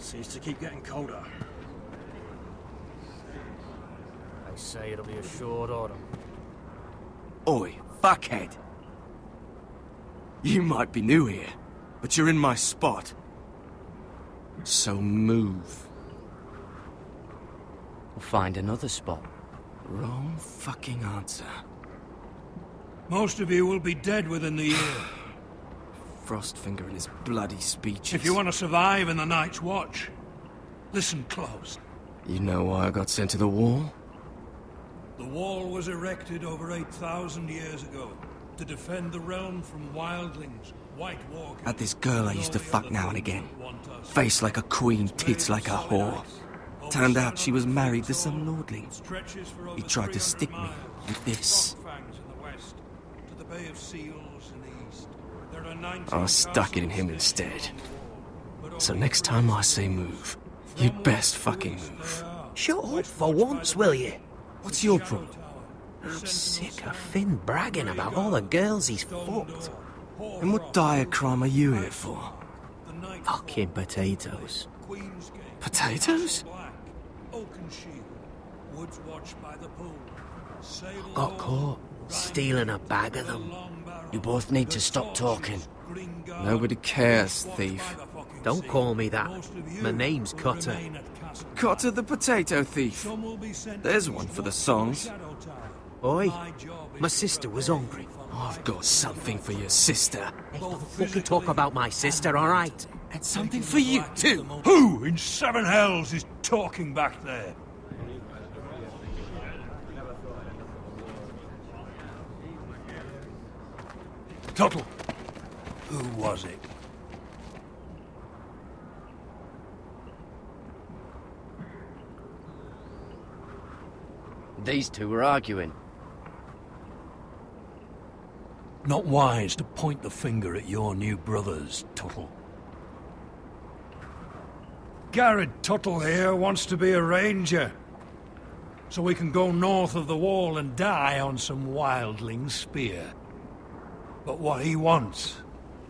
Seems to keep getting colder. They say it'll be a short autumn. Oi, fuckhead. You might be new here, but you're in my spot. So move. We'll find another spot. Wrong fucking answer. Most of you will be dead within the year. Frostfinger and his bloody speeches. If you want to survive in the Night's Watch, listen close. You know why I got sent to the wall? The wall was erected over 8,000 years ago to defend the realm from wildlings, White Walkers... Had this girl I used to fuck now and again. Face like a queen, tits like a whore. Turned out she was married to some lordling. He tried to stick me with this. I stuck it in him instead. So next time I say move, you'd best fucking move. Shut up for once, will you? What's your problem? I'm sick of Finn bragging about all the girls he's fucked. And what dire crime are you here for? Fucking potatoes. Potatoes? Got caught stealing a bag of them. You both need to stop talking. Nobody cares, thief. Don't call me that. My name's Cutter. Cotter the potato thief. There's one for the songs. Oi, my sister was hungry. I've got something for your sister. Hey, don't fucking talk about my sister, all right? And something for you, too. Who in seven hells is talking back there? Tuttle, who was it? These two were arguing. Not wise to point the finger at your new brothers, Tuttle. Garrett Tuttle here wants to be a ranger, so we can go north of the wall and die on some wildling spear. But what he wants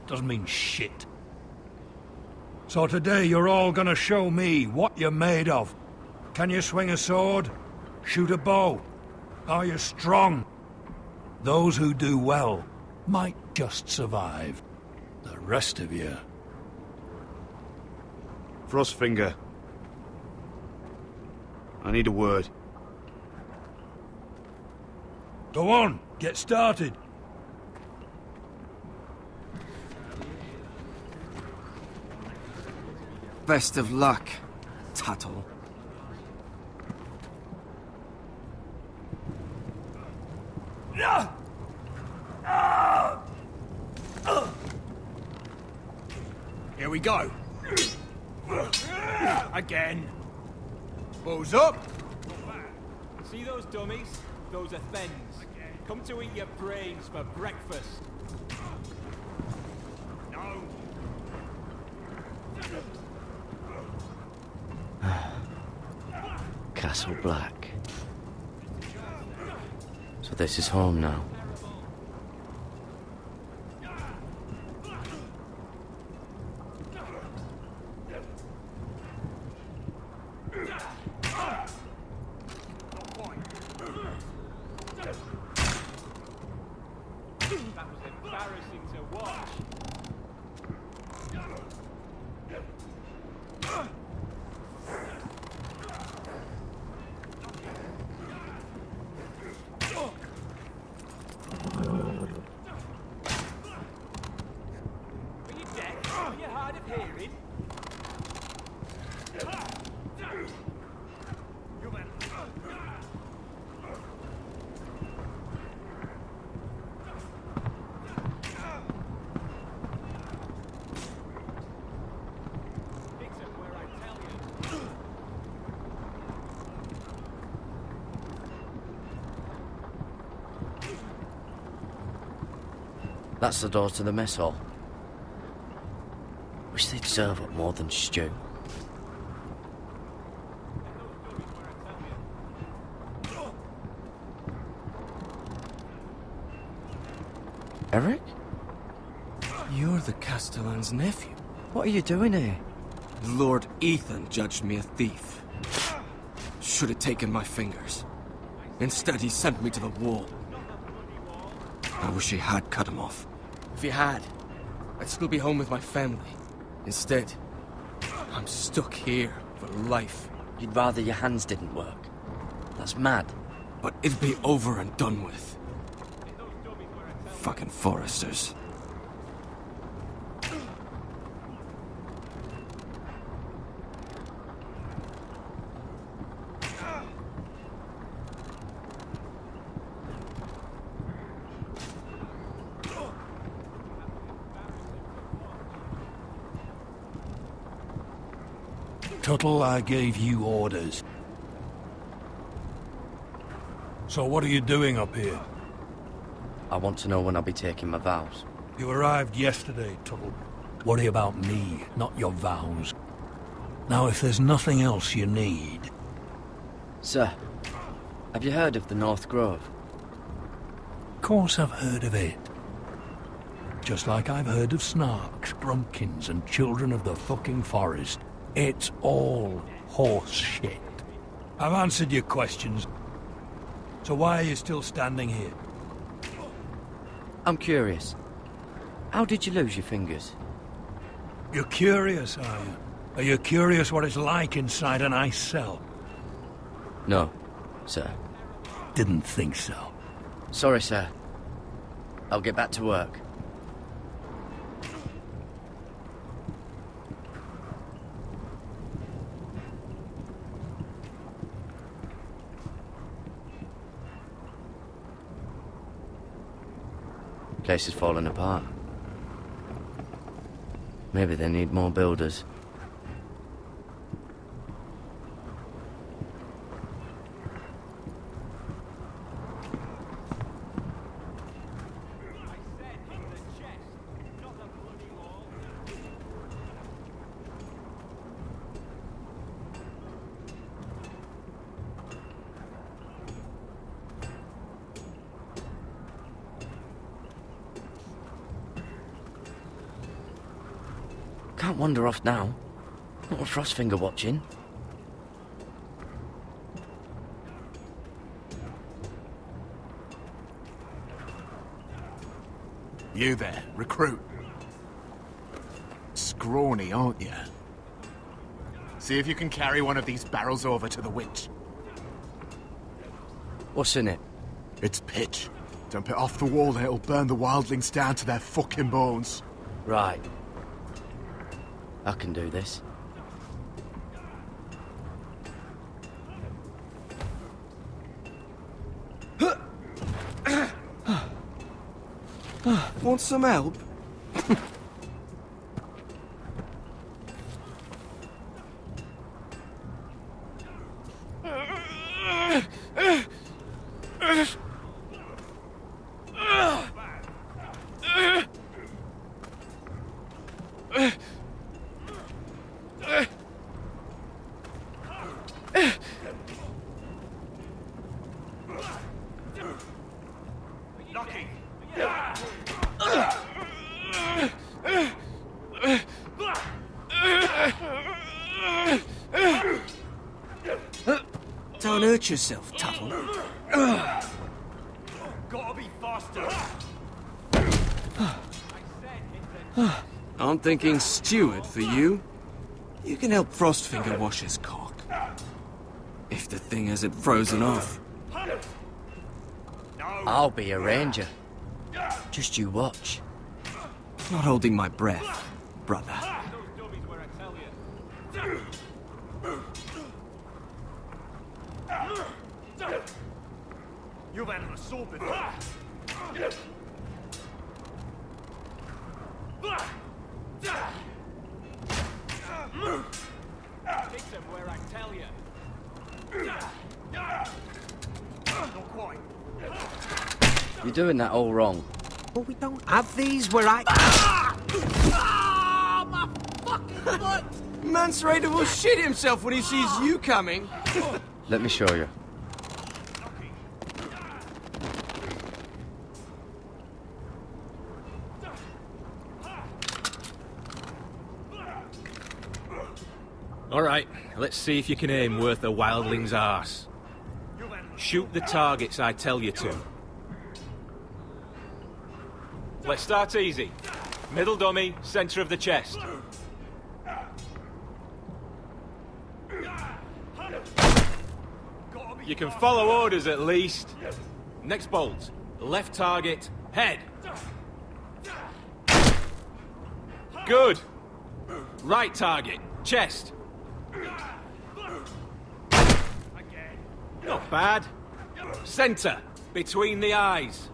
doesn't mean shit. So today you're all gonna show me what you're made of. Can you swing a sword? Shoot a bow? Are you strong? Those who do well might just survive. The rest of you... Frostfinger. I need a word. Go on, get started. Best of luck, Tuttle. Here we go. Again. Balls up. See those dummies? Those are thens. Come to eat your brains for breakfast. No. Castle Black. So this is home now. That was embarrassing to watch. Are you deaf? Are you hard of hearing? That's the door to the mess hall. Wish they'd serve up more than stew. Eric? You're the Castellan's nephew. What are you doing here? Lord Ethan judged me a thief. Should have taken my fingers. Instead, he sent me to the wall. I wish he had cut him off. If he had, I'd still be home with my family. Instead, I'm stuck here for life. You'd rather your hands didn't work. That's mad. But it'd be over and done with. Fucking foresters. Tuttle, I gave you orders. So what are you doing up here? I want to know when I'll be taking my vows. You arrived yesterday, Tuttle. Worry about me, not your vows. Now, if there's nothing else you need... Sir, have you heard of the North Grove? Of course I've heard of it. Just like I've heard of Snarks, Grumpkins, and Children of the fucking Forest. It's all horse shit. I've answered your questions. So why are you still standing here? I'm curious. How did you lose your fingers? You're curious, are you? Are you curious what it's like inside an ice cell? No, sir. Didn't think so. Sorry, sir. I'll get back to work. Place is falling apart. Maybe they need more builders. Can't wander off now. Not with Frostfinger watching. You there, recruit. Scrawny, aren't you? See if you can carry one of these barrels over to the winch. What's in it? It's pitch. Dump it off the wall and it'll burn the wildlings down to their fucking bones. Right. I can do this. Want some help? Don't hurt yourself, Tuttle. Gotta be faster. I'm thinking steward for you. You can help Frostfinger wash his cock. If the thing hasn't frozen off. I'll be a ranger. Just you watch. Not holding my breath, brother. Those dummies where I tell you. You've had an assault before. Fix them where I tell you. Not quite. You're doing that all wrong. But we don't have these where I... My fucking foot! Mance Raider will shit himself when he sees you coming. Let me show you. Alright, let's see if you can aim worth a wildling's arse. Shoot the targets I tell you to. Let's start easy. Middle dummy, center of the chest. You can follow orders at least. Next bolt. Left target, head. Good. Right target, chest. Not bad. Center, between the eyes.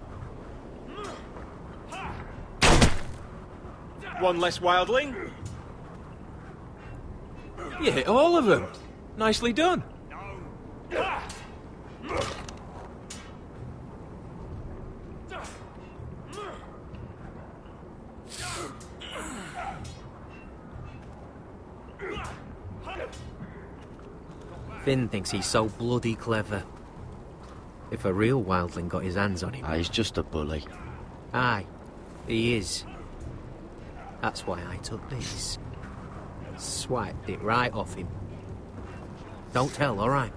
One less wildling. You hit all of them. Nicely done. Finn thinks he's so bloody clever. If a real wildling got his hands on him... He's just a bully. Aye, he is. That's why I took these. Swiped it right off him. Don't tell, alright?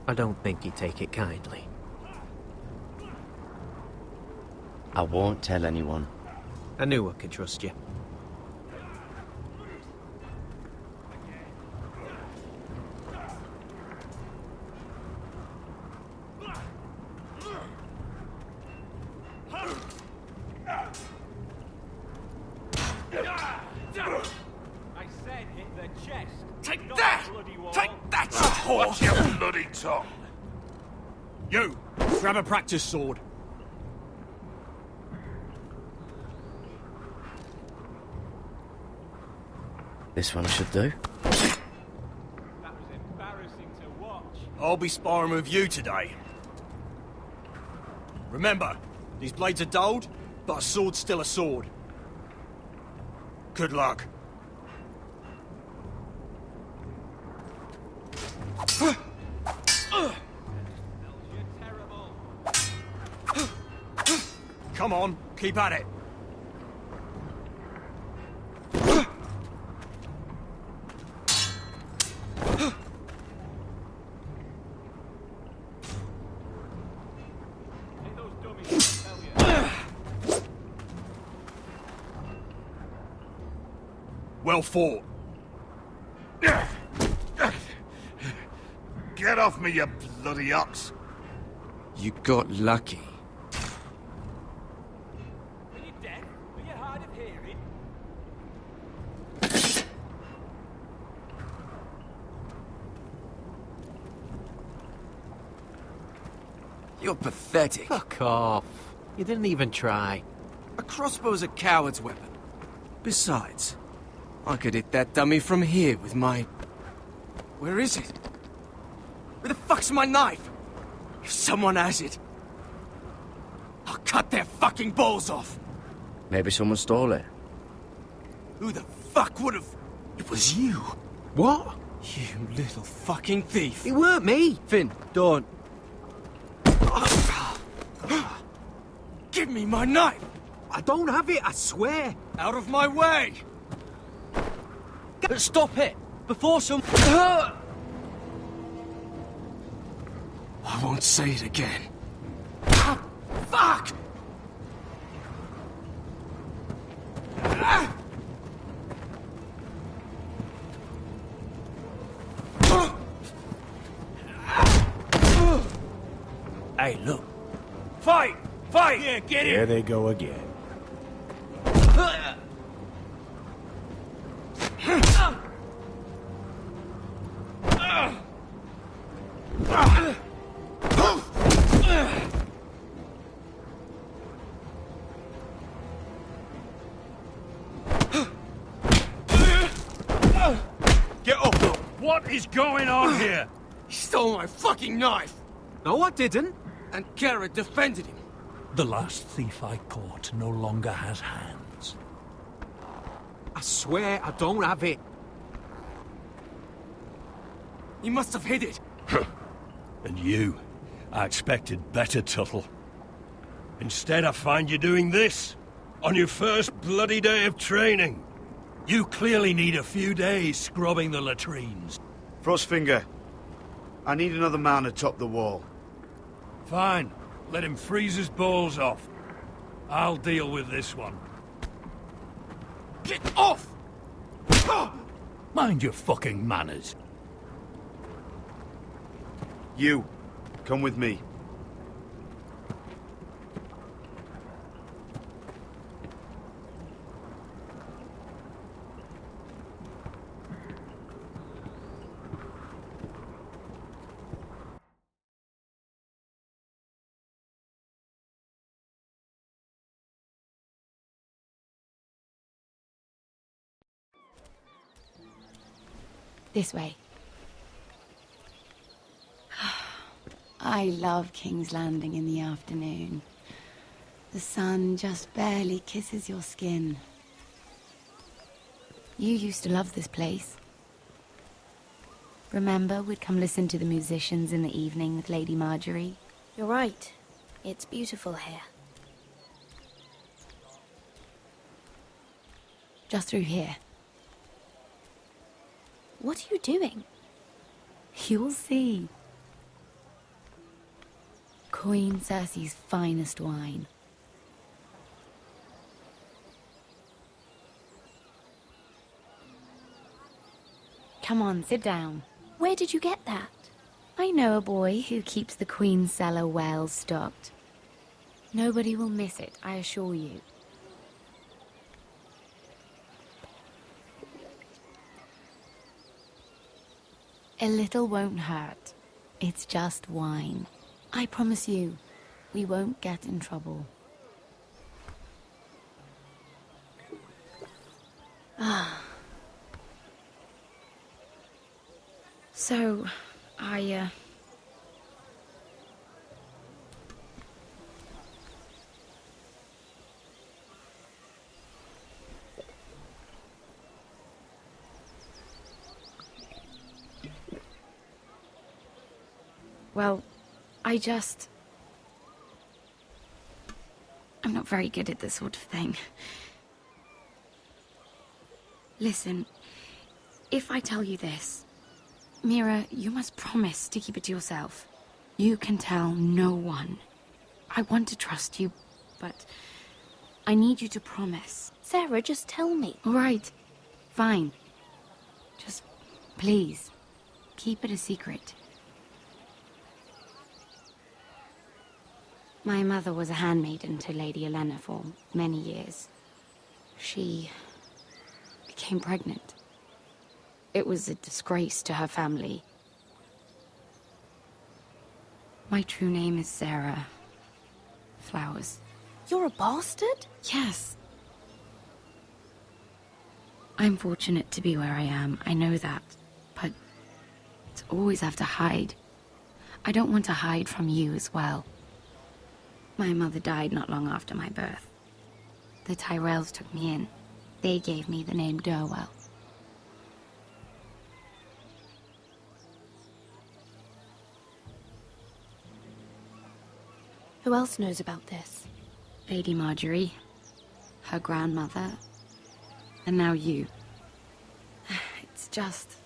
I don't think he'd take it kindly. I won't tell anyone. I knew I could trust you. I said hit the chest. Take not that! the bloody wall. Take that, you Watch whore! your bloody tongue. You, grab a practice sword. This one should do. That was embarrassing to watch. I'll be sparring with you today. Remember, these blades are dulled, but a sword's still a sword. Good luck. You're terrible. Come on, keep at it. Hit those dummies, I tell you. Well fought. Get off me, you bloody ox. You got lucky. Are you deaf? Are you hard of hearing? You're pathetic. Fuck off. You didn't even try. A crossbow's a coward's weapon. Besides, I could hit that dummy from here with my... Where is it? Where the fuck's my knife? If someone has it, I'll cut their fucking balls off. Maybe someone stole it. Who the fuck would have... It was you. What? You little fucking thief. It weren't me. Finn, don't. Give me my knife! I don't have it, I swear. Out of my way! Stop it! Before some... I won't say it again. Ah, fuck! Hey, look. Fight! Fight! Yeah, get Here it! they go again. Get off! What is going on here? He stole my fucking knife! No, I didn't. And Garrett defended him. The last thief I caught no longer has hands. I swear I don't have it. He must have hid it. And you, I expected better, Tuttle. Instead, I find you doing this on your first bloody day of training. You clearly need a few days scrubbing the latrines. Frostfinger, I need another man atop the wall. Fine. Let him freeze his balls off. I'll deal with this one. Get off! Mind your fucking manners. You, come with me. This way. I love King's Landing in the afternoon. The sun just barely kisses your skin. You used to love this place. Remember, we'd come listen to the musicians in the evening with Lady Marjorie? You're right. It's beautiful here. Just through here. What are you doing? You'll see. Queen Cersei's finest wine. Come on, sit down. Where did you get that? I know a boy who keeps the Queen's cellar well stocked. Nobody will miss it, I assure you. A little won't hurt. It's just wine. I promise you, we won't get in trouble. So, well, I'm not very good at this sort of thing. Listen, if I tell you this, Mira, you must promise to keep it to yourself. You can tell no one. I want to trust you, but I need you to promise. Sarah, just tell me. All right, fine. Just, please, keep it a secret. My mother was a handmaiden to Lady Olenna for many years. She became pregnant. It was a disgrace to her family. My true name is Sarah Flowers. You're a bastard? Yes. I'm fortunate to be where I am, I know that. But to always have to hide. I don't want to hide from you as well. My mother died not long after my birth. The Tyrells took me in. They gave me the name Durwell. Who else knows about this? Lady Marjorie, her grandmother, and now you. It's just...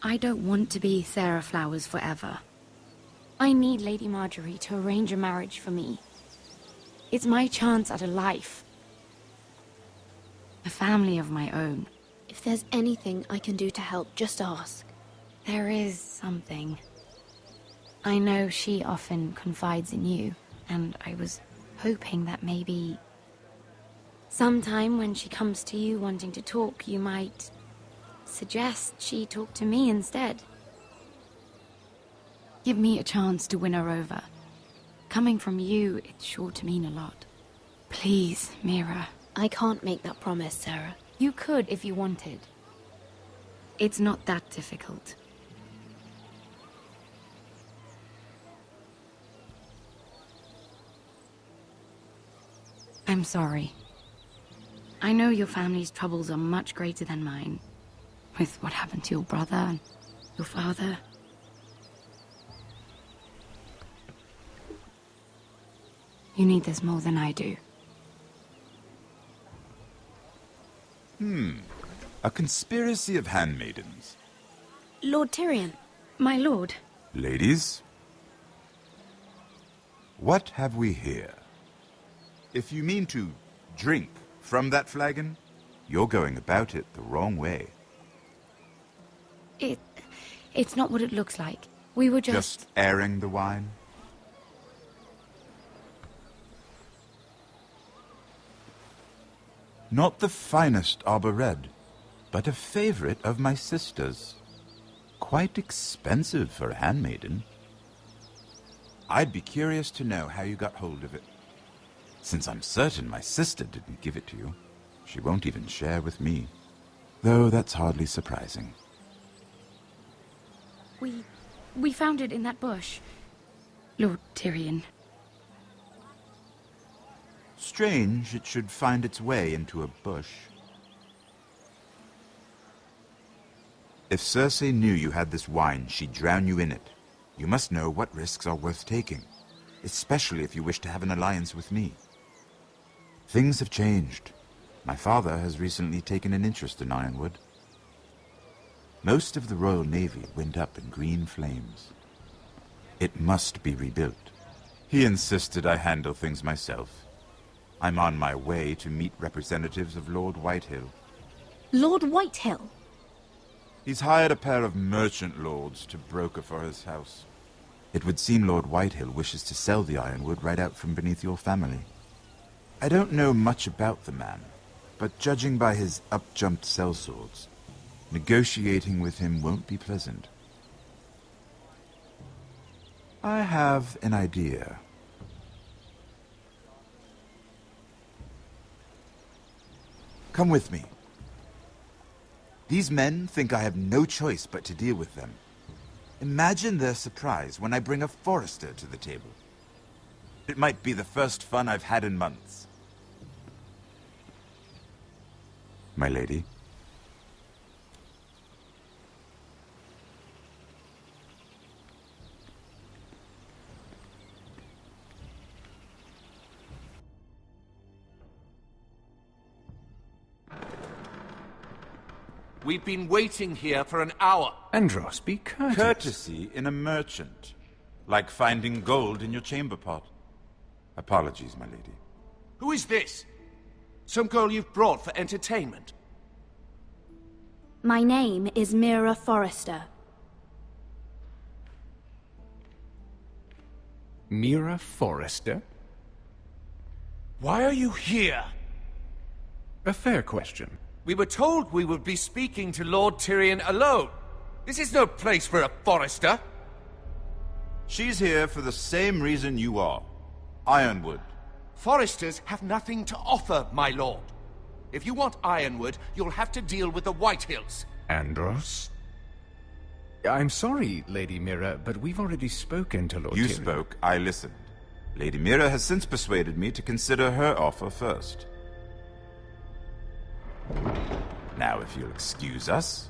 I don't want to be Sarah Flowers forever. I need Lady Marjorie to arrange a marriage for me. It's my chance at a life. A family of my own. If there's anything I can do to help, just ask. There is something. I know she often confides in you, and I was hoping that maybe... sometime when she comes to you wanting to talk, you might suggest she talk to me instead. Give me a chance to win her over. Coming from you, it's sure to mean a lot. Please, Mira. I can't make that promise, Sarah. You could if you wanted. It's not that difficult. I'm sorry. I know your family's troubles are much greater than mine. With what happened to your brother and your father. You need this more than I do. A conspiracy of handmaidens. Lord Tyrion. My lord. Ladies, what have we here? If you mean to drink from that flagon, you're going about it the wrong way. It's not what it looks like. We were Just airing the wine? Not the finest arbor red, but a favorite of my sister's. Quite expensive for a handmaiden. I'd be curious to know how you got hold of it. Since I'm certain my sister didn't give it to you, she won't even share with me. Though that's hardly surprising. We found it in that bush. Lord Tyrion. Strange it should find its way into a bush. If Cersei knew you had this wine, she'd drown you in it. You must know what risks are worth taking, especially if you wish to have an alliance with me. Things have changed. My father has recently taken an interest in Ironwood. Most of the Royal Navy went up in green flames. It must be rebuilt. He insisted I handle things myself. I'm on my way to meet representatives of Lord Whitehill. Lord Whitehill? He's hired a pair of merchant lords to broker for his house. It would seem Lord Whitehill wishes to sell the Ironwood right out from beneath your family. I don't know much about the man, but judging by his up-jumped sellswords, negotiating with him won't be pleasant. I have an idea. Come with me. These men think I have no choice but to deal with them. Imagine their surprise when I bring a forester to the table. It might be the first fun I've had in months. My lady. We've been waiting here for an hour. Andros, be courteous. Courtesy in a merchant. Like finding gold in your chamber pot. Apologies, my lady. Who is this? Some girl you've brought for entertainment? My name is Mira Forrester. Mira Forrester? Why are you here? A fair question. We were told we would be speaking to Lord Tyrion alone. This is no place for a Forrester. She's here for the same reason you are. Ironwood. Foresters have nothing to offer, my lord. If you want Ironwood, you'll have to deal with the Whitehills. Andros? I'm sorry, Lady Mira, but we've already spoken to Lord You Tyrion. spoke, I listened. Lady Mira has since persuaded me to consider her offer first. Now, if you'll excuse us...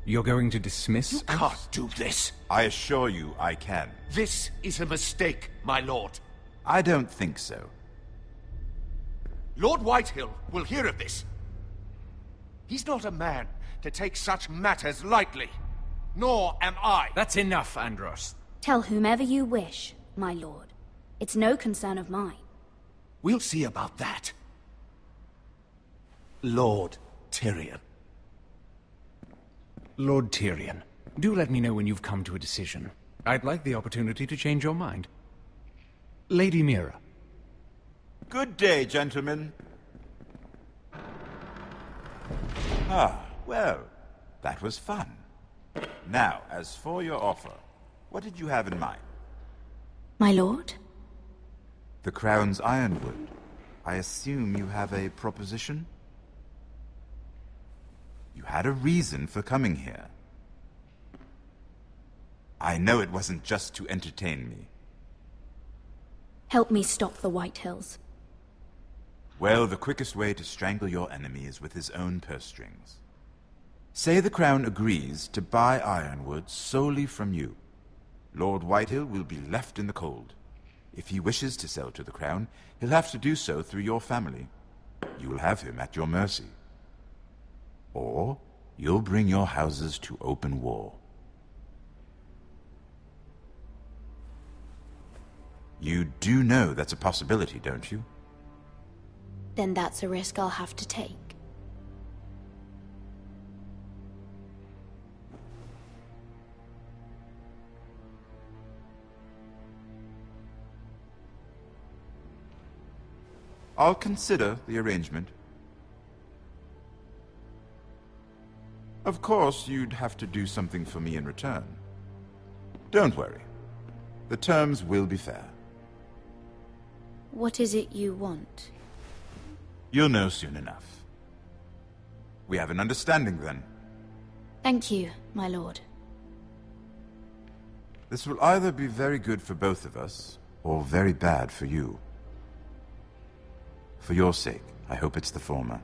You're going to dismiss You can't do this. I assure you I can. This is a mistake, my lord. I don't think so. Lord Whitehill will hear of this. He's not a man to take such matters lightly. Nor am I. That's enough, Andros. Tell whomever you wish, my lord. It's no concern of mine. We'll see about that. Lord Tyrion. Lord Tyrion, do let me know when you've come to a decision. I'd like the opportunity to change your mind. Lady Mira. Good day, gentlemen. Ah, well, that was fun. Now, as for your offer, what did you have in mind? My lord? The Crown's Ironwood. I assume you have a proposition? You had a reason for coming here. I know it wasn't just to entertain me. Help me stop the Whitehills. Well, the quickest way to strangle your enemy is with his own purse strings. Say the Crown agrees to buy Ironwood solely from you. Lord Whitehill will be left in the cold. If he wishes to sell to the Crown, he'll have to do so through your family. you'll have him at your mercy. Or you'll bring your houses to open war. You do know that's a possibility, don't you? Then that's a risk I'll have to take. I'll consider the arrangement. Of course, you'd have to do something for me in return. Don't worry. The terms will be fair. What is it you want? You'll know soon enough. We have an understanding then. Thank you, my lord. This will either be very good for both of us, or very bad for you. For your sake, I hope it's the former.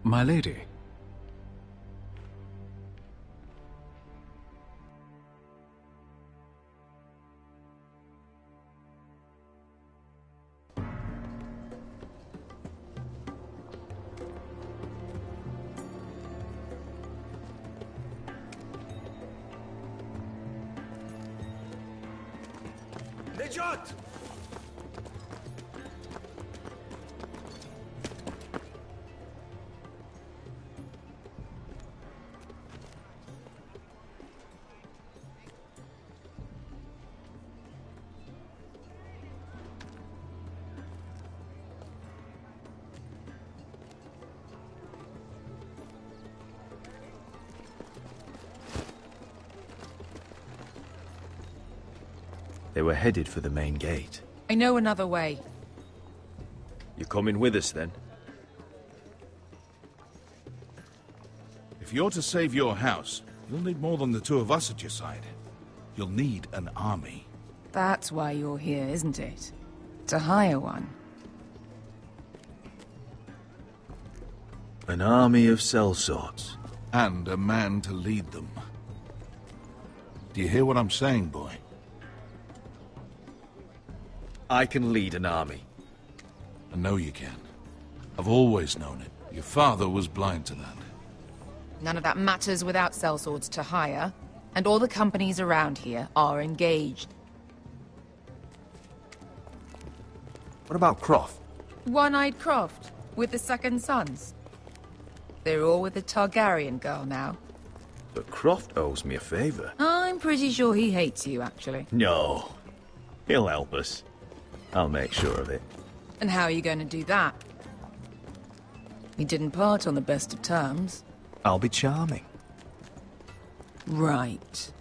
My lady. Nejat! They were headed for the main gate. I know another way. You coming with us, then? If you're to save your house, you'll need more than the two of us at your side. You'll need an army. That's why you're here, isn't it? To hire one. An army of sellswords. And a man to lead them. Do you hear what I'm saying, boy? I can lead an army. I know you can. I've always known it. Your father was blind to that. None of that matters without sellswords to hire, and all the companies around here are engaged. What about Croft? One-eyed Croft, with the second sons. They're all with the Targaryen girl now. But Croft owes me a favor. I'm pretty sure he hates you, actually. No. He'll help us. I'll make sure of it. And how are you going to do that? We didn't part on the best of terms. I'll be charming. Right.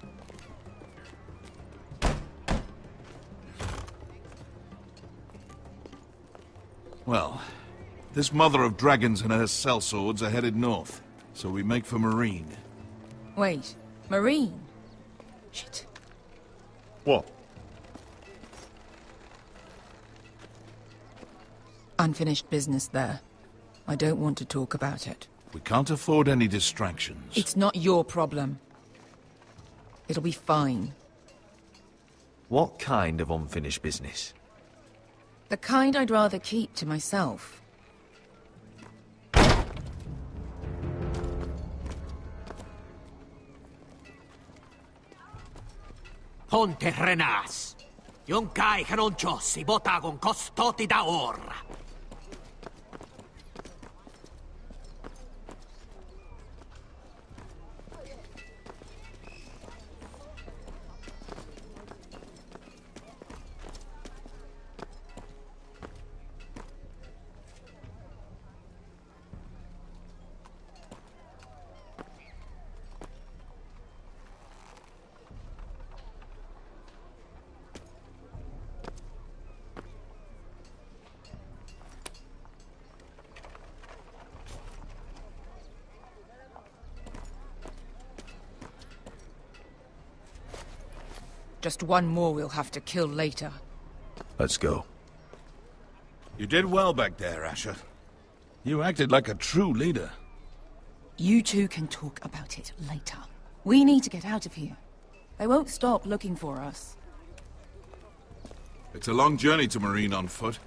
Well, this mother of dragons and her sellswords are headed north, so we make for Marine. Wait, Marine? Shit. What? Unfinished business there. I don't want to talk about it. We can't afford any distractions. It's not your problem. It'll be fine. What kind of unfinished business? The kind I'd rather keep to myself. Ponte Renas. Yung kai kanoncho si botagon costoti da orra. Just one more we'll have to kill later. Let's go. You did well back there, Asher. You acted like a true leader. You two can talk about it later. We need to get out of here. They won't stop looking for us. It's a long journey to Marine on foot.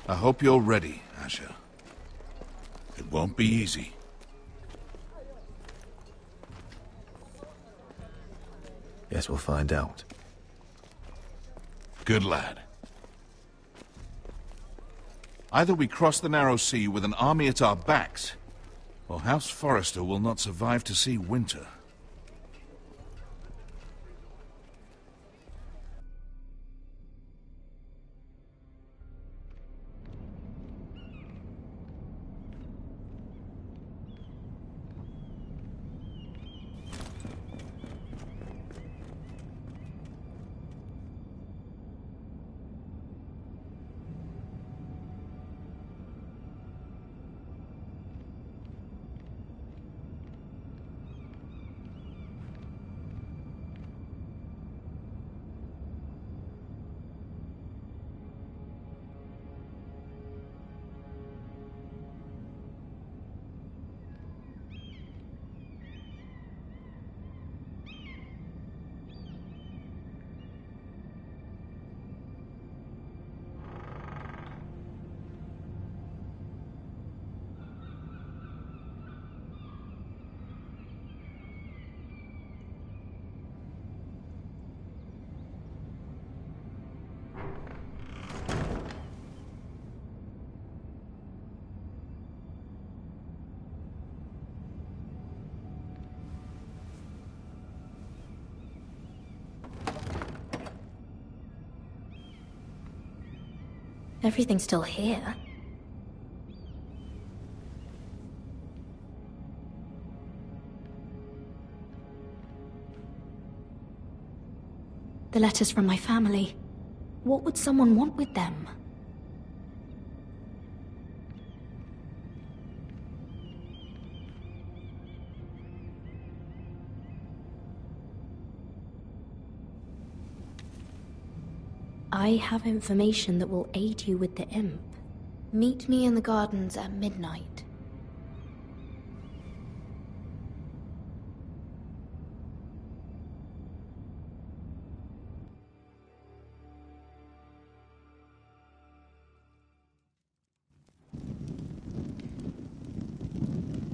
I hope you're ready, Asher. It won't be easy. Guess we'll find out. Good lad. Either we cross the narrow sea with an army at our backs, or House Forrester will not survive to see winter. Everything's still here. The letters from my family. What would someone want with them? I have information that will aid you with the imp. Meet me in the gardens at midnight.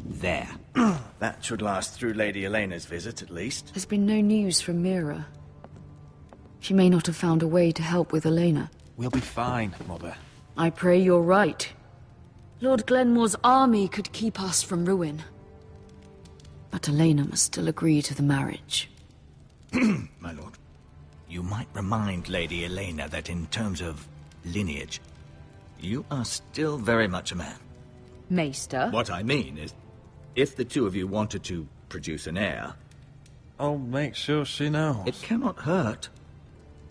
There. That should last through Lady Elena's visit, at least. There's been no news from Mira. She may not have found a way to help with Elena. We'll be fine, Mother. I pray you're right. Lord Glenmore's army could keep us from ruin. But Elena must still agree to the marriage. My lord, you might remind Lady Elena that in terms of lineage, you are still very much a man. Maester? What I mean is, if the two of you wanted to produce an heir... I'll make sure she knows. It cannot hurt.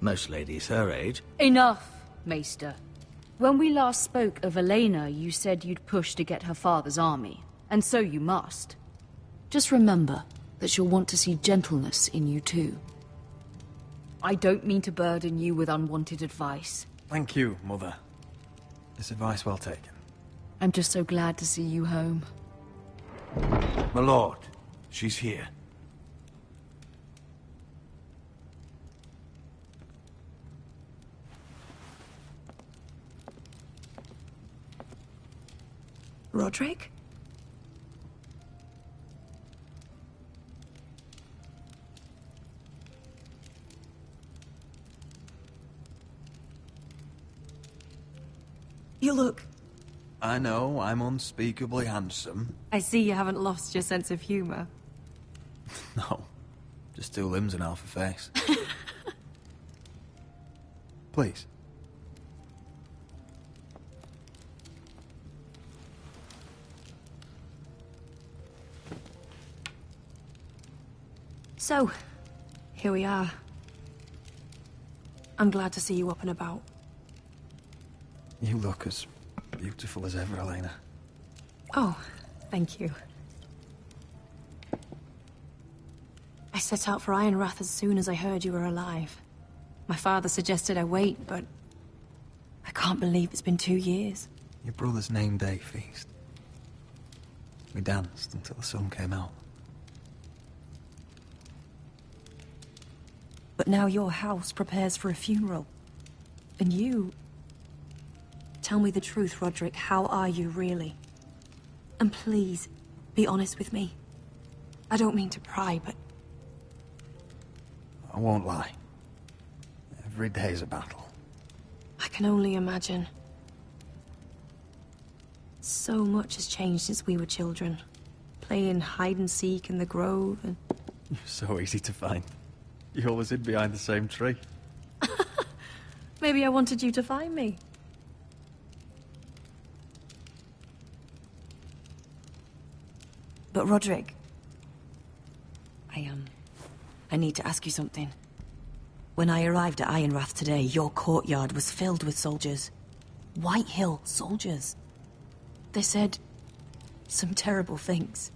Most ladies her age. Enough, Maester. When we last spoke of Elena, you said you'd push to get her father's army. And so you must. Just remember that she'll want to see gentleness in you too. I don't mean to burden you with unwanted advice. Thank you, Mother. This advice well taken. I'm just so glad to see you home. My lord, she's here. Roderick? You look... I know, I'm unspeakably handsome. I see you haven't lost your sense of humor. No, just two limbs and half a face. Please. So, here we are. I'm glad to see you up and about. You look as beautiful as ever, Elena. Oh, thank you. I set out for Ironrath as soon as I heard you were alive. My father suggested I wait, but I can't believe it's been 2 years. Your brother's name day feast. We danced until the sun came out. But now your house prepares for a funeral. And you... Tell me the truth, Roderick. How are you, really? And please, be honest with me. I don't mean to pry, but... I won't lie. Every day's a battle. I can only imagine. So much has changed since we were children. Playing hide-and-seek in the grove and... You're so easy to find. You always hid behind the same tree. Maybe I wanted you to find me. But Roderick... I need to ask you something. When I arrived at Ironrath today, your courtyard was filled with soldiers. White Hill soldiers. They said some terrible things.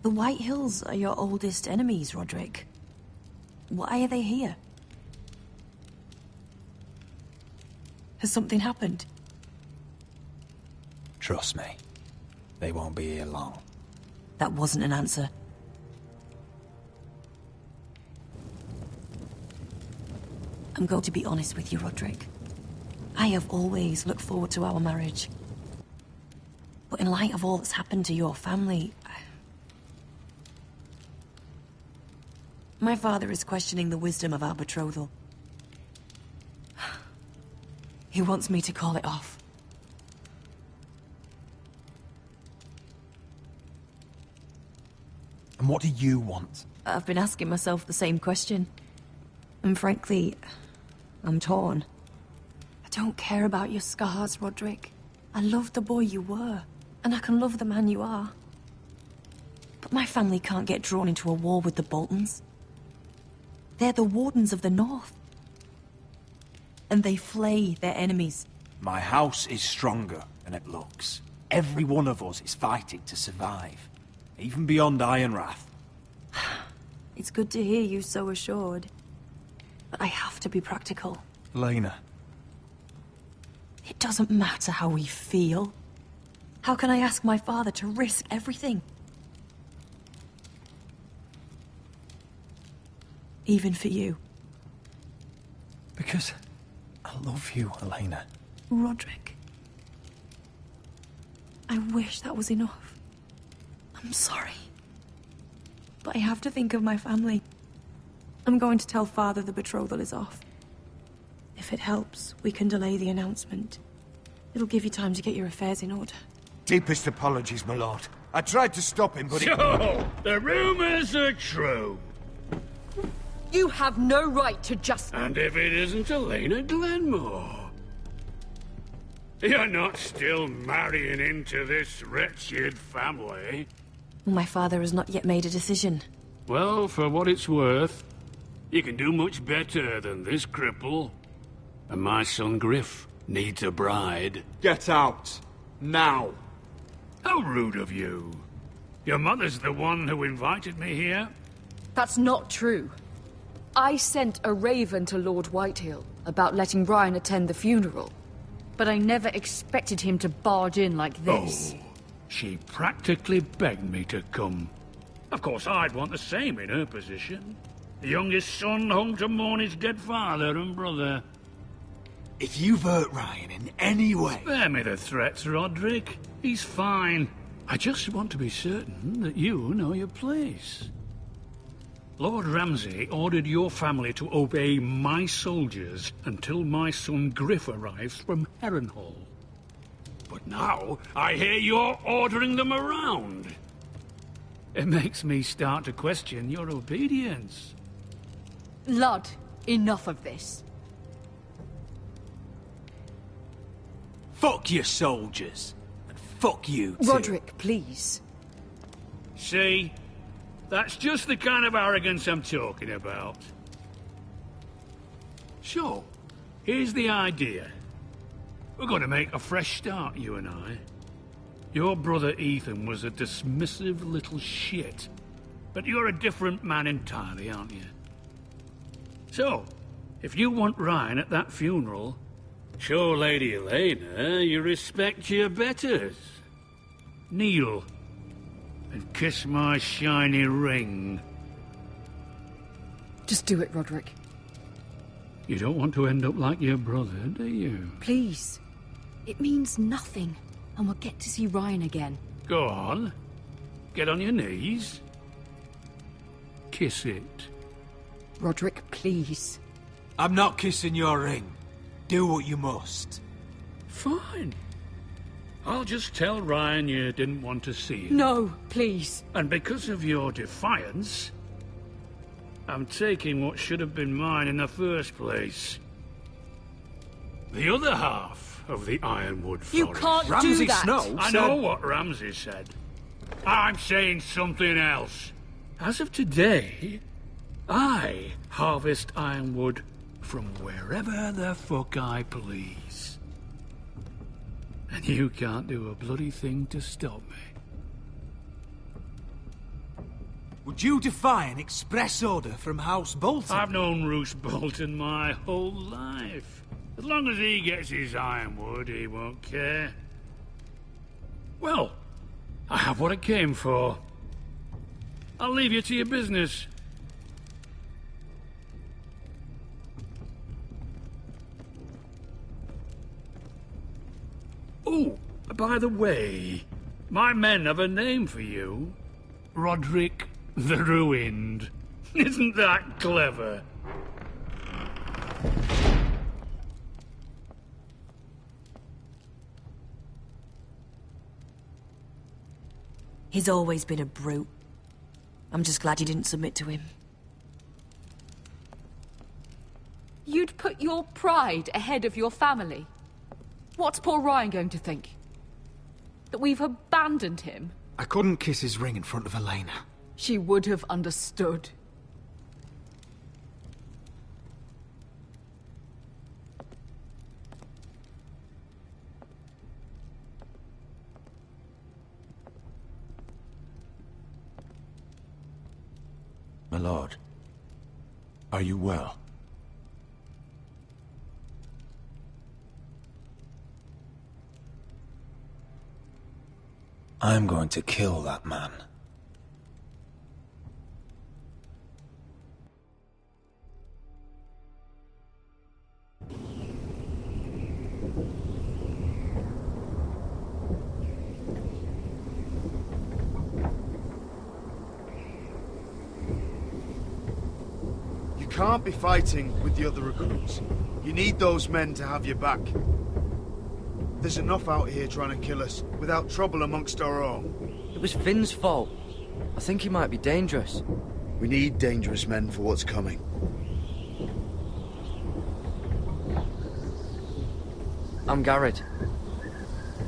The White Hills are your oldest enemies, Roderick. Why are they here? Has something happened? Trust me. They won't be here long. That wasn't an answer. I'm going to be honest with you, Roderick. I have always looked forward to our marriage. But in light of all that's happened to your family... My father is questioning the wisdom of our betrothal. He wants me to call it off. And what do you want? I've been asking myself the same question. And frankly, I'm torn. I don't care about your scars, Roderick. I love the boy you were, and I can love the man you are. But my family can't get drawn into a war with the Boltons. They're the Wardens of the North. And they flay their enemies. My house is stronger than it looks. Every one of us is fighting to survive. Even beyond Ironrath. It's good to hear you so assured. But I have to be practical. Elena. It doesn't matter how we feel. How can I ask my father to risk everything? Even for you. Because I love you, Elena. Roderick. I wish that was enough. I'm sorry. But I have to think of my family. I'm going to tell Father the betrothal is off. If it helps, we can delay the announcement. It'll give you time to get your affairs in order. Deepest apologies, my lord. I tried to stop him, but So, the rumors are true. You have no right to just... And if it isn't Elena Glenmore? You're not still marrying into this wretched family? My father has not yet made a decision. Well, for what it's worth, you can do much better than this cripple. And my son Griff needs a bride. Get out. Now. How rude of you. Your mother's the one who invited me here. That's not true. I sent a raven to Lord Whitehill about letting Brian attend the funeral. But I never expected him to barge in like this. Oh, she practically begged me to come. Of course, I'd want the same in her position. The youngest son home to mourn his dead father and brother. If you've hurt Ryan in any way... Spare me the threats, Roderick. He's fine. I just want to be certain that you know your place. Lord Ramsay ordered your family to obey my soldiers until my son Griff arrives from Harrenhal. But now, I hear you're ordering them around. It makes me start to question your obedience. Lud, enough of this. Fuck your soldiers. And fuck you, too. Roderick, please. See? That's just the kind of arrogance I'm talking about. So, here's the idea. We're going to make a fresh start, you and I. Your brother Ethan was a dismissive little shit. But you're a different man entirely, aren't you? So, if you want Ryan at that funeral, show Lady Elena you respect your betters. Kneel and kiss my shiny ring. Just do it, Roderick. You don't want to end up like your brother, do you? Please. It means nothing, and we'll get to see Ryan again. Go on. Get on your knees. Kiss it. Roderick, please. I'm not kissing your ring. Do what you must. Fine. I'll just tell Ryan you didn't want to see him. No, please. And because of your defiance, I'm taking what should have been mine in the first place. The other half of the Ironwood Forest. You can't do that! Snow I know what Ramsay said. I'm saying something else. As of today, I harvest ironwood from wherever the fuck I please. And you can't do a bloody thing to stop me. Would you defy an express order from House Bolton? I've known Roose Bolton my whole life. As long as he gets his ironwood, he won't care. Well, I have what I came for. I'll leave you to your business. Oh, by the way, my men have a name for you. Roderick the Ruined. Isn't that clever? He's always been a brute. I'm just glad you didn't submit to him. You'd put your pride ahead of your family. What's poor Ryan going to think? That we've abandoned him? I couldn't kiss his ring in front of Elena. She would have understood. My lord, are you well? I'm going to kill that man. You can't be fighting with the other recruits. You need those men to have your back. There's enough out here trying to kill us, without trouble amongst our own. It was Finn's fault. I think he might be dangerous. We need dangerous men for what's coming. I'm Garrett.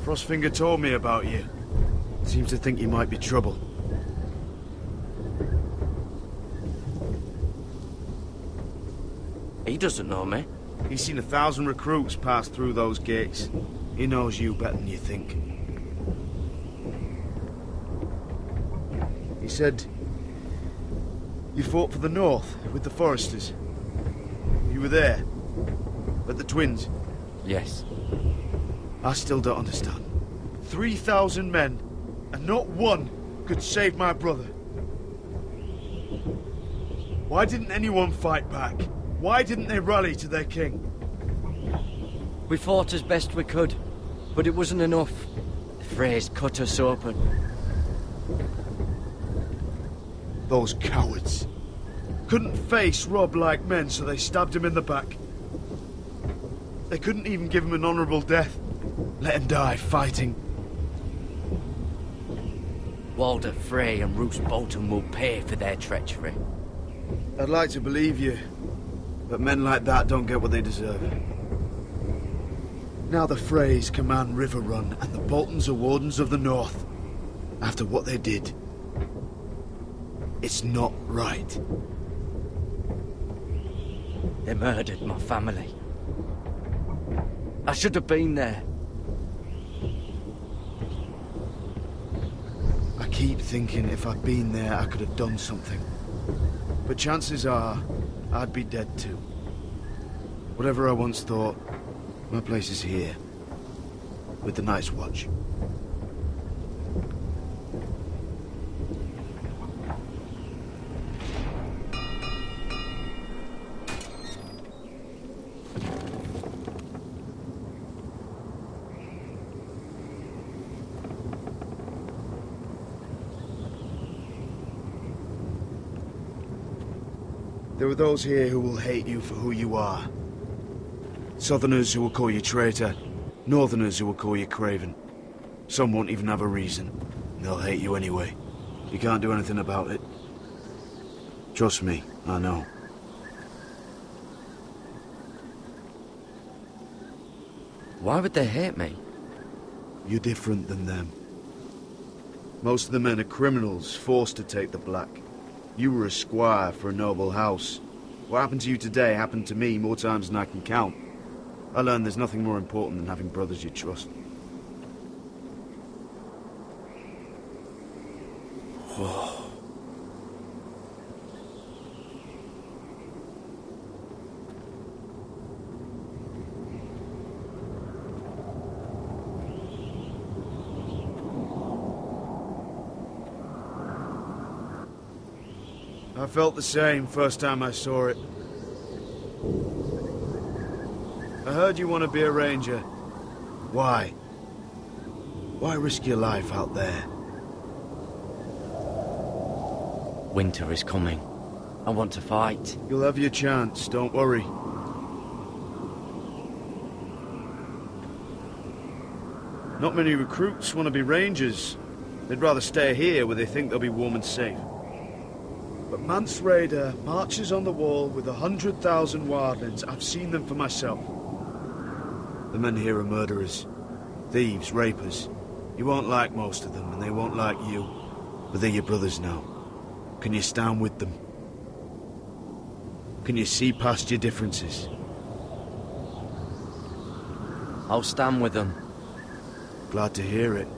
Frostfinger told me about you. Seems to think you might be trouble. He doesn't know me. He's seen 1,000 recruits pass through those gates. He knows you better than you think. He said you fought for the North with the Foresters. You were there, at the Twins. Yes. I still don't understand. 3,000 men, and not one could save my brother. Why didn't anyone fight back? Why didn't they rally to their king? We fought as best we could, but it wasn't enough. The Freys cut us open. Those cowards. Couldn't face Rob like men, so they stabbed him in the back. They couldn't even give him an honourable death. Let him die fighting. Walder Frey and Roose Bolton will pay for their treachery. I'd like to believe you, but men like that don't get what they deserve. Now the Freys command River Run, and the Boltons are Wardens of the North. After what they did, it's not right. They murdered my family. I should have been there. I keep thinking if I'd been there, I could have done something. But chances are, I'd be dead too. Whatever I once thought, my place is here, with the Night's Watch. There are those here who will hate you for who you are. Southerners who will call you traitor, Northerners who will call you craven. Some won't even have a reason. They'll hate you anyway. You can't do anything about it. Trust me, I know. Why would they hate me? You're different than them. Most of the men are criminals, forced to take the black. You were a squire for a noble house. What happened to you today happened to me more times than I can count. I learned there's nothing more important than having brothers you trust. I felt the same first time I saw it. I heard you want to be a ranger. Why? Why risk your life out there? Winter is coming. I want to fight. You'll have your chance, don't worry. Not many recruits want to be rangers. They'd rather stay here where they think they'll be warm and safe. But Mance Raider marches on the wall with 100,000 wildlings. I've seen them for myself. The men here are murderers. Thieves, rapers. You won't like most of them, and they won't like you. But they're your brothers now. Can you stand with them? Can you see past your differences? I'll stand with them. Glad to hear it.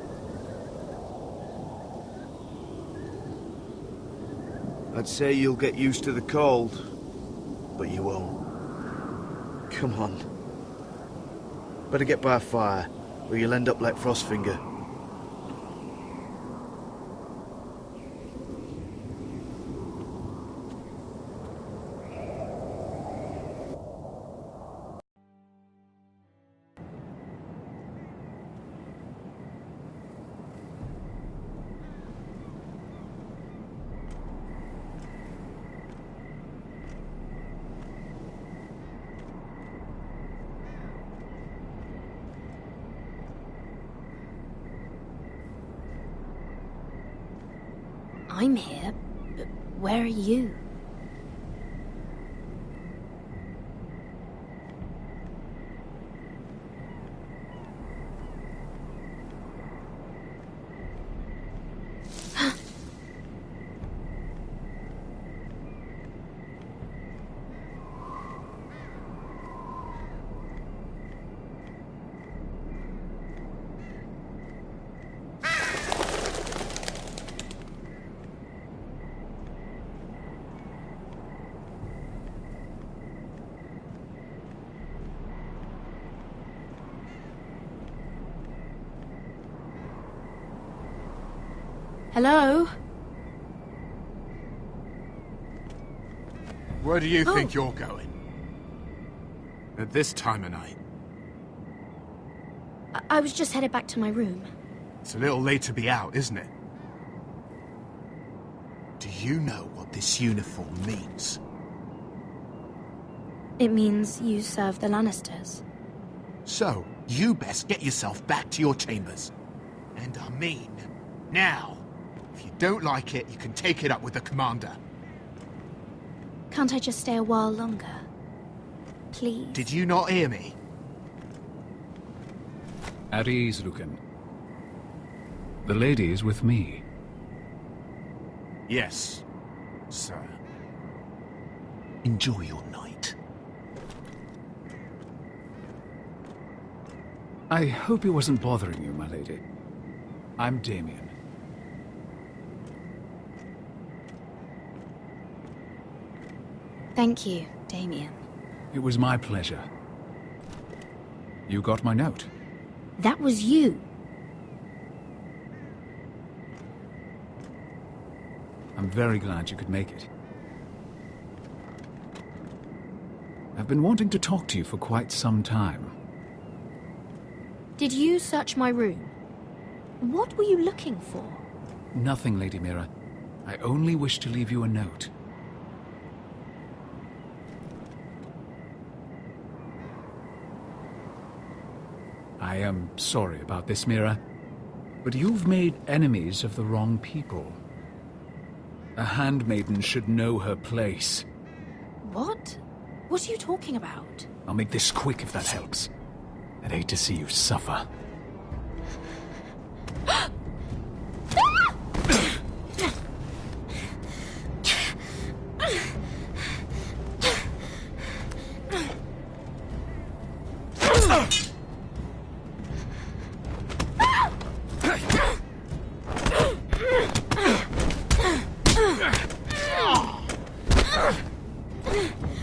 I'd say you'll get used to the cold, but you won't. Come on. Better get by a fire, or you'll end up like Frostfinger. I'm here, but where are you? Hello? Where do you think you're going? At this time of night? I was just headed back to my room. It's a little late to be out, isn't it? Do you know what this uniform means? It means you serve the Lannisters. So, you best get yourself back to your chambers. And I mean, now. If you don't like it, you can take it up with the commander. Can't I just stay a while longer? Please? Did you not hear me? At ease, Lucan. The lady is with me. Yes, sir. Enjoy your night. I hope he wasn't bothering you, my lady. I'm Damien. Thank you, Damien. It was my pleasure. You got my note. That was you. I'm very glad you could make it. I've been wanting to talk to you for quite some time. Did you search my room? What were you looking for? Nothing, Lady Mira. I only wish to leave you a note. I am sorry about this, Mira, but you've made enemies of the wrong people. A handmaiden should know her place. What? What are you talking about? I'll make this quick if that helps. I'd hate to see you suffer.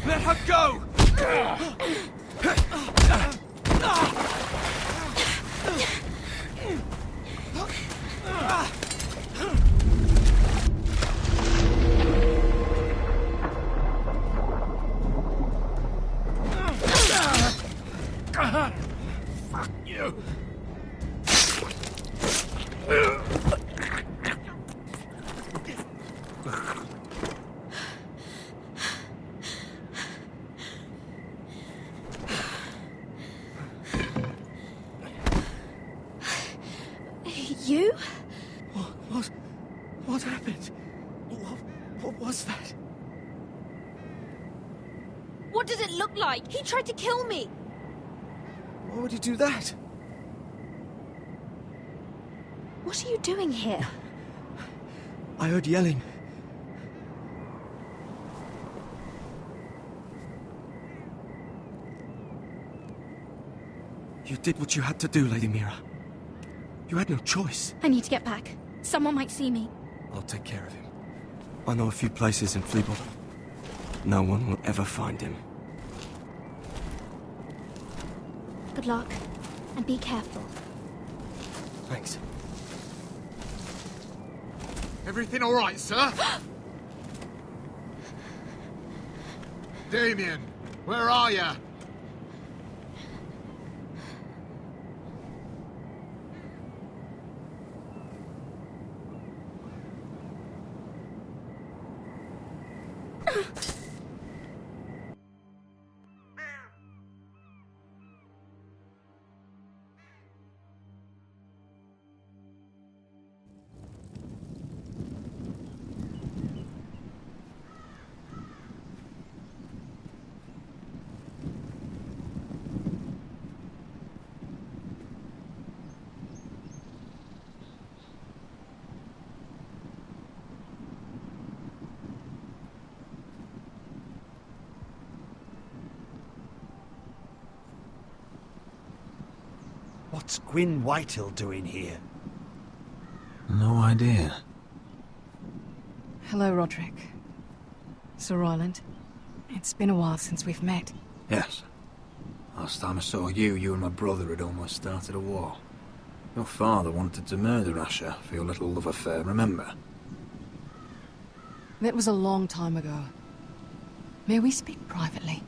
Let her go! Fuck you. You? What happened? What was that? What does it look like? He tried to kill me! Why would he do that? What are you doing here? I heard yelling. You did what you had to do, Lady Mira. You had no choice. I need to get back. Someone might see me. I'll take care of him. I know a few places in Fleabottom. No one will ever find him. Good luck. And be careful. Thanks. Everything all right, sir? Damien, where are you? What's Gwyn Whitehill doing here? No idea. Hello, Roderick. Sir Roland. It's been a while since we've met. Yes. Last time I saw you, you and my brother had almost started a war. Your father wanted to murder Asher for your little love affair, remember? That was a long time ago. May we speak privately?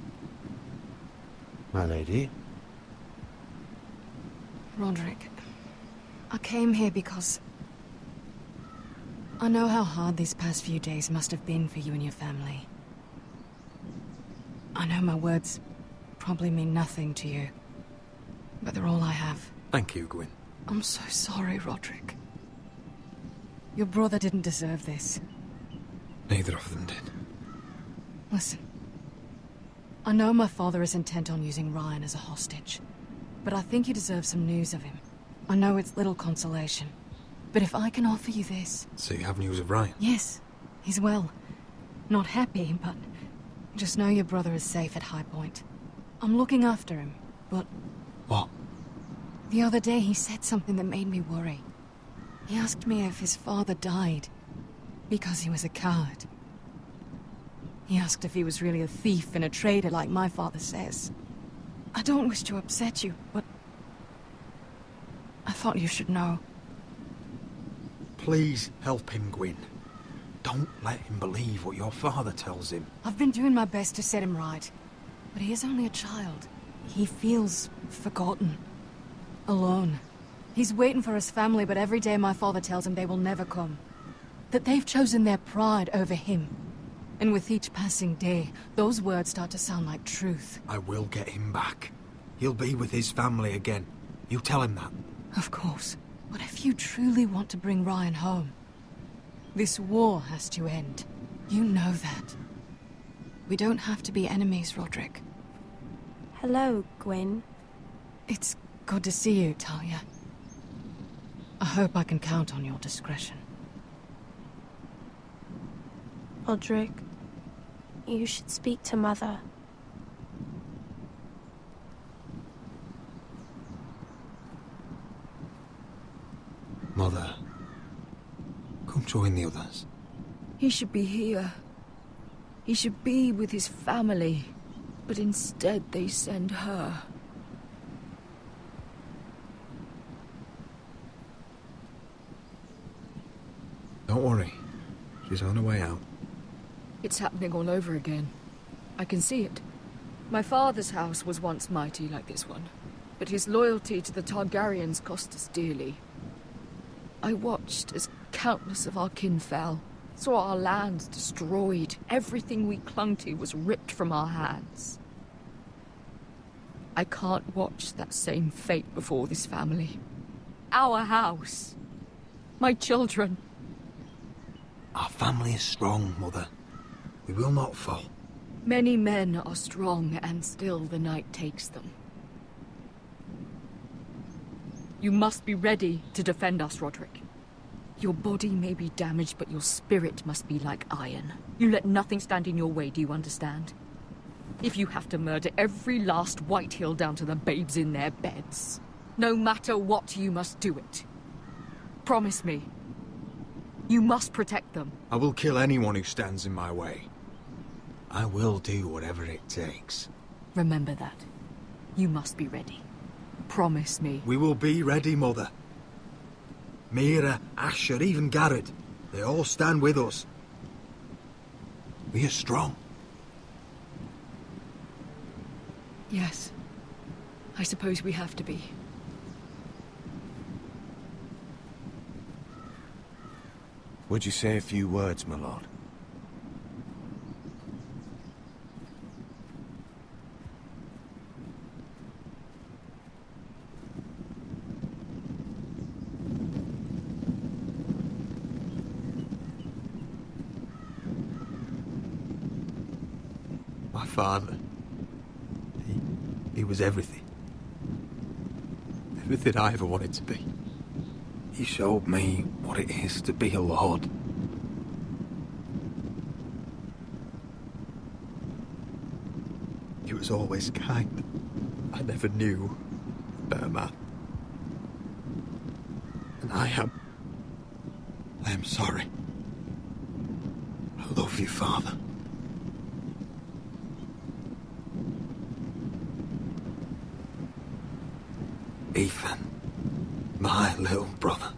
My lady? Roderick, I came here because I know how hard these past few days must have been for you and your family. I know my words probably mean nothing to you, but they're all I have. Thank you, Gwyn. I'm so sorry, Roderick. Your brother didn't deserve this. Neither of them did. Listen, I know my father is intent on using Ryan as a hostage, but I think you deserve some news of him. I know it's little consolation, but if I can offer you this... So you have news of Ryan? Yes, he's well. Not happy, but just know your brother is safe at High Point. I'm looking after him, but... What? The other day he said something that made me worry. He asked me if his father died because he was a coward. He asked if he was really a thief and a traitor like my father says. I don't wish to upset you, but I thought you should know. Please help him, Gwyn. Don't let him believe what your father tells him. I've been doing my best to set him right, but he is only a child. He feels forgotten, alone. He's waiting for his family, but every day my father tells him they will never come. That they've chosen their pride over him. And with each passing day, those words start to sound like truth. I will get him back. He'll be with his family again. You tell him that. Of course. But if you truly want to bring Ryan home, this war has to end. You know that. We don't have to be enemies, Roderick. Hello, Gwyn. It's good to see you, Talia. I hope I can count on your discretion. Roderick, you should speak to Mother. Mother, come join the others. He should be here. He should be with his family. But instead they send her. Don't worry. She's on her way out. It's happening all over again. I can see it. My father's house was once mighty like this one, but his loyalty to the Targaryens cost us dearly. I watched as countless of our kin fell, saw our lands destroyed, everything we clung to was ripped from our hands. I can't watch that same fate before this family. Our house. My children. Our family is strong, Mother. We will not fall. Many men are strong, and still the night takes them. You must be ready to defend us, Roderick. Your body may be damaged, but your spirit must be like iron. You let nothing stand in your way, do you understand? If you have to murder every last Whitehill down to the babes in their beds, no matter what, you must do it. Promise me. You must protect them. I will kill anyone who stands in my way. I will do whatever it takes. Remember that. You must be ready. Promise me. We will be ready, Mother. Mira, Asher, even Garrett. They all stand with us. We are strong. Yes. I suppose we have to be. Would you say a few words, my lord? My father. He was everything. Everything I ever wanted to be. He showed me what it is to be a lord. He was always kind. I never knew a better man. And I am sorry. I love you, Father. Ethan, my little brother.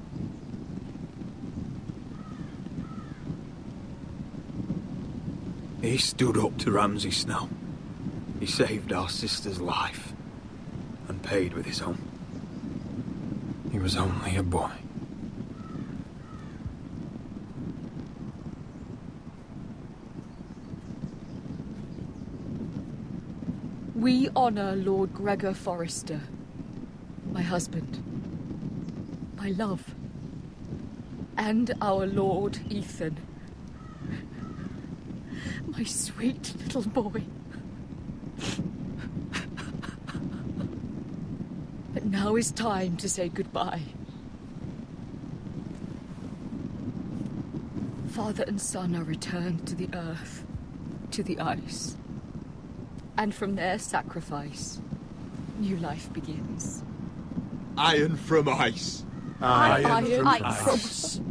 He stood up to Ramsay Snow. He saved our sister's life and paid with his own. He was only a boy. We honor Lord Gregor Forrester, my husband, my love, and our Lord Ethan, my sweet little boy. But now is time to say goodbye. Father and son are returned to the earth, to the ice. And from their sacrifice, new life begins. Iron from ice. Iron from ice.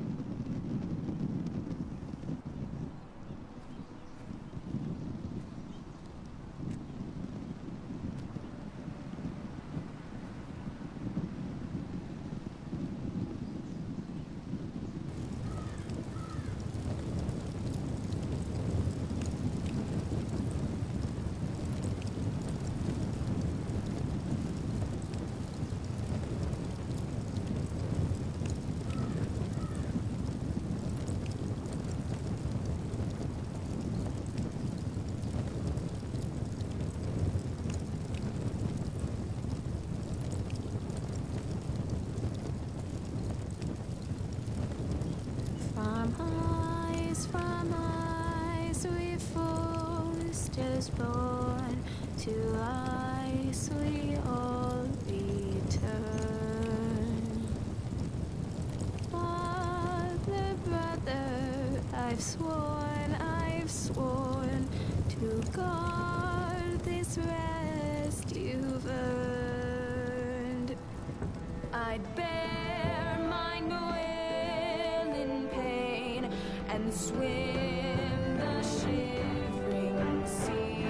from ice we foresters born, to ice we all return. Father, brother, I've sworn to guard this rest you've earned. I'd bear mine will in pain and swim the shivering sea.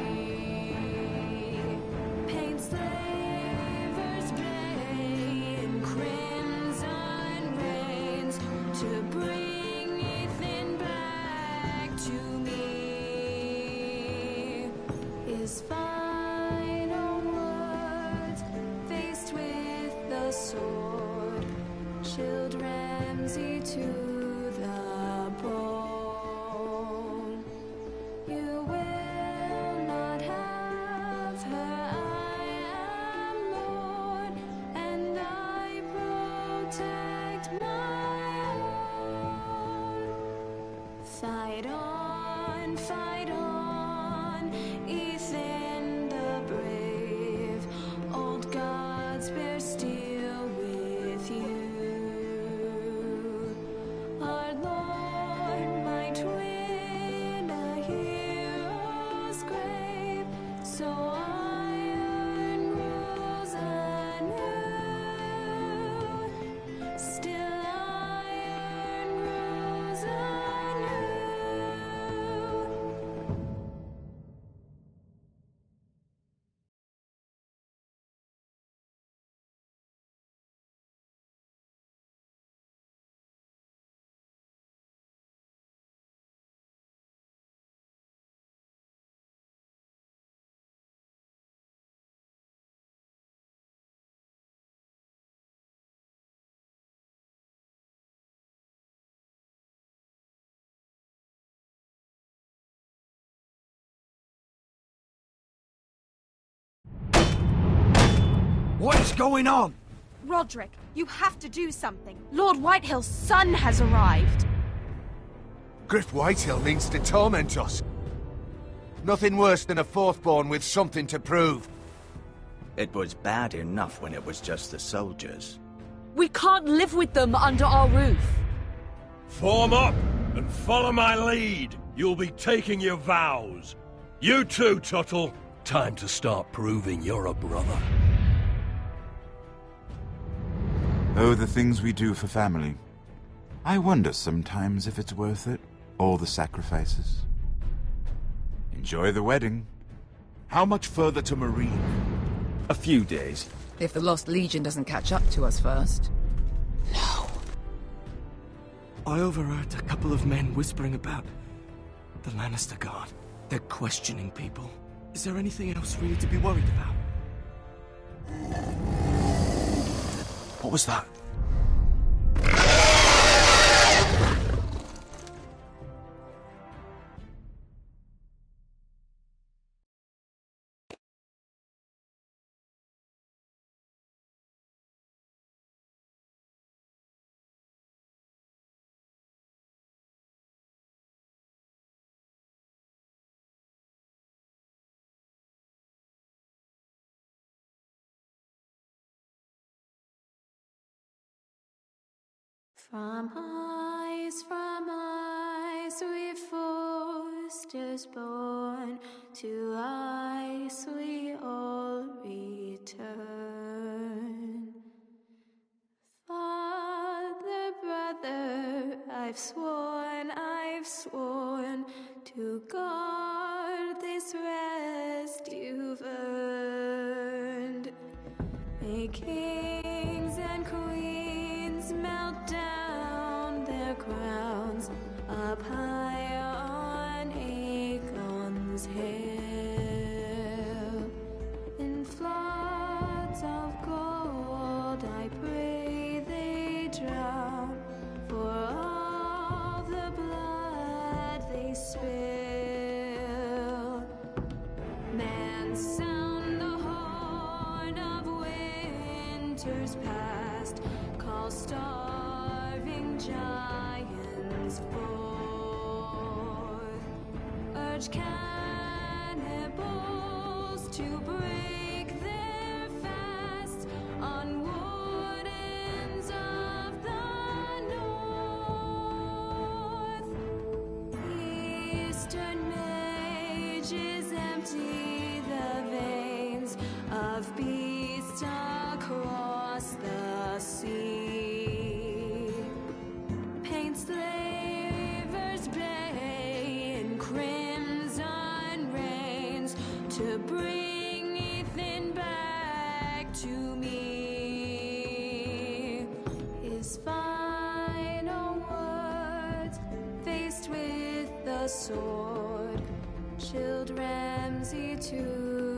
Paint slavers play in crimson rains to bring Ethan back to me. His final words, faced with the sword, chilled Ramsay to the bone. You will not have her, I am Lord, and I protect my own. Fight on, Ethan the brave, old gods bear steel with you. Our Lord might win a hero's grave, so iron rules anew. Still iron rules anew. What is going on? Roderick, you have to do something. Lord Whitehill's son has arrived. Griff Whitehill means to torment us. Nothing worse than a fourthborn with something to prove. It was bad enough when it was just the soldiers. We can't live with them under our roof. Form up and follow my lead. You'll be taking your vows. You too, Tuttle. Time to start proving you're a brother. Oh, the things we do for family. I wonder sometimes if it's worth it, all the sacrifices. Enjoy the wedding. How much further to Marine? A few days. If the Lost Legion doesn't catch up to us first. I overheard a couple of men whispering about the Lannister Guard. They're questioning people. Is there anything else really to be worried about? What was that? From ice we foresters born, to ice we all return. Father, brother, I've sworn to guard this rest you've earned. May kings and queens melt down their crowns up high on Aegon's hill. In floods of gold I pray they drown, for all the blood they spill. Man, sound the horn of winter's past, call starving giants forth. forge cannibals to break their fast on wardens of the north. Eastern mages empty the veins of beasts across the sea. Paint slavers bay in crimson rains to bring Ethan back to me. His final words, faced with the sword, chilled Ramsay to